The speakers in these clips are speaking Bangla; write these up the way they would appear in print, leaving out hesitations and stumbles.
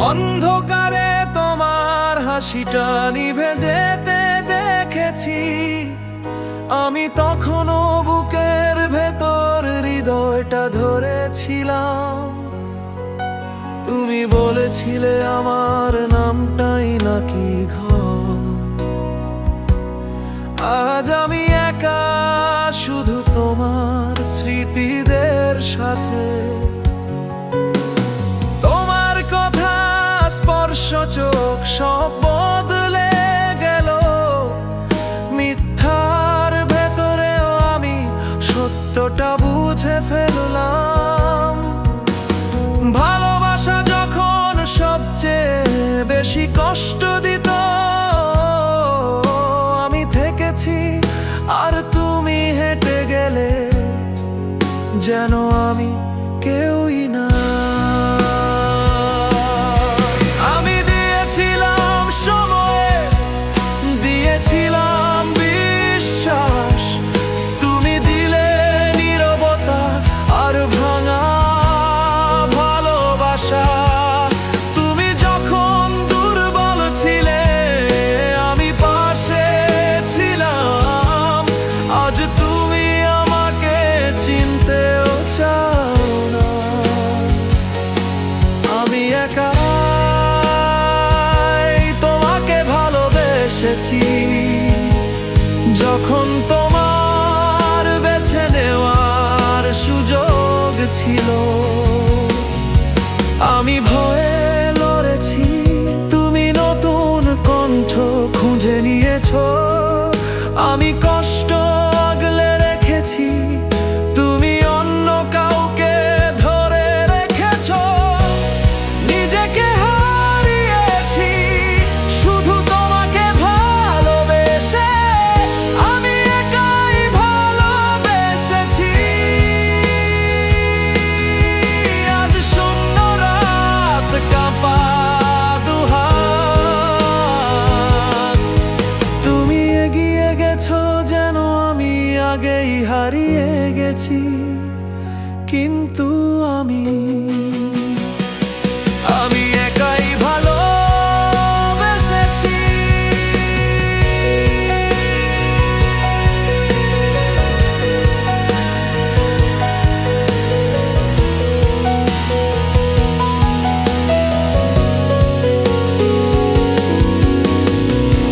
অন্ধকারে তোমার হাসিটা নিভে যেতে দেখেছি আমি, তখনও বুকের ভেতর হৃদয়টা ধরেছিলাম। তুমি বলেছিলে আমার নামটাই নাকি ঘর। আজ আমি একা, শুধু তোমার স্মৃতিদের সাথে। তোমার কথা, স্পর্শ, চোখ সব বদলে গেল। মিথ্যার ভেতরেও আমি সত্যটা বুঝে ফেললাম। ভালোবাসা যখন সবচেয়ে বেশি কষ্ট দিত, আমি থেকেছি আর তুমি হেঁটে গেলে যেন আমি কেউই না। আমি দিয়েছিলাম সময়ে, দিয়েছিলাম বিশ্বাস, তুমি দিলে নীরবতা আর ভাঙা ভালোবাসা। তুমি যখন দুর্বল ছিলে আমি পাশে ছিলাম। আজ তুমি আমাকে চিনতেও চাও না। আমি একাই তোমাকে ভালোবেসেছি, যখন তোমার বেছে নেওয়ার সুযোগ ছিল। আমি ভয়ে লড়েছি, তুমি নতুন কণ্ঠ খুঁজে নিয়েছো। আমি কষ্ট আগলে রেখেছি, তুমি অন্য কাউকে ধরে রেখেছো। নিজেকে হারিয়েছি শুধু তোমাকে ভালোবেসে। আমি একাই ভালোবেসেছি। আজ শূন্য রাত, কাঁপা দুহাত, তুমি এগিয়ে গেছো যেন আমি আগেই হারিয়ে গেছি। কিন্তু আমি একাই ভালোবেসেছি।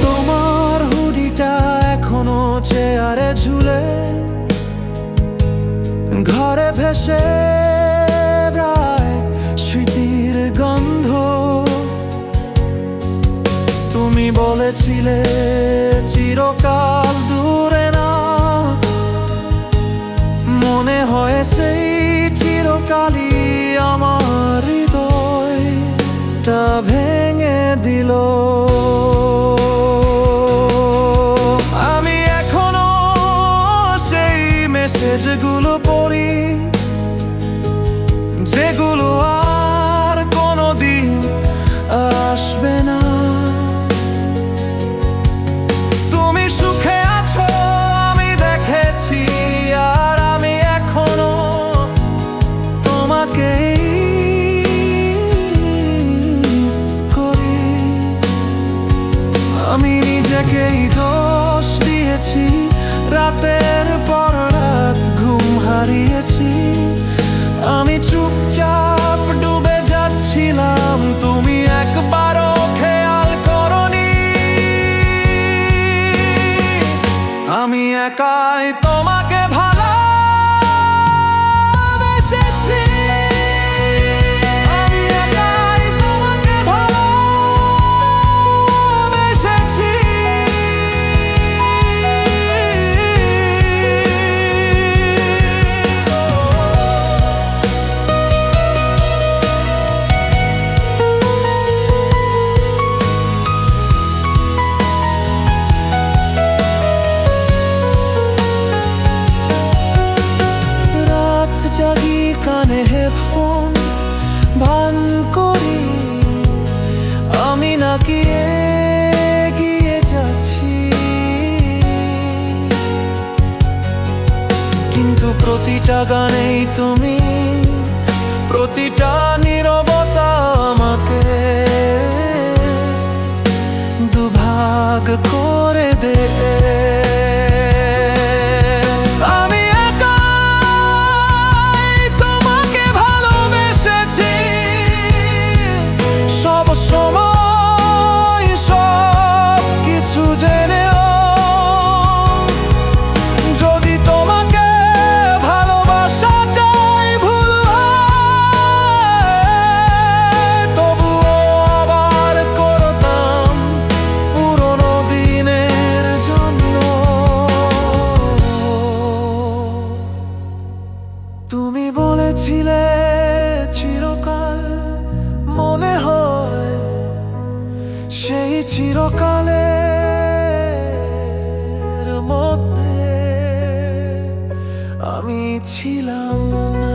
তোমার হুডিটা এখনো চেয়ারে ঝুলে, ঘরে ভেসে বেড়ায় স্মৃতির গন্ধ। তুমি বলেছিলে চিরকাল দূরে না, মনে হয় সেই চিরকালই আমার হৃদয়টা ভেঙে দিল। আমি এখনো সেই মেসেজগুলো পড়ি, যেগুলো আর কোনোদিন আসবে না। তুমি সুখে আছো আমি দেখেছি, আর আমি এখনো তোমাকেই মিস করি। আমি নিজেকেই দোষ দিয়েছি, রাতের পর রাত ঘুম হারিয়েছি। আমি চুপচাপ ডুবে যাচ্ছিলাম, তুমি একবারও খেয়াল করনি। আমি একাই তোমাকে ভালোবেসেছি। আমি একাই তোমাকে ভালোবেসেছি। জাগি কানে হেডফোন ভান করি, আমি নাকি এগিয়ে যাচ্ছি। কিন্তু প্রতিটা গানেই তুমি, প্রতিটা নীরবতা আমার আমাকে দুভাগ করে দে। আমি একাই তোমাকে ভালোবেসেছি সব সময়, সব কিছু জেনেও। যদি তোমাকে ভালোবাসাটাই ভুল হয়, তবুও আবার করতাম পুরনো দিনের জন্য। তুমি বলেছিলে চিরকাল, মনে হয় সেই চিরকালের মধ্যে আমি ছিলাম না।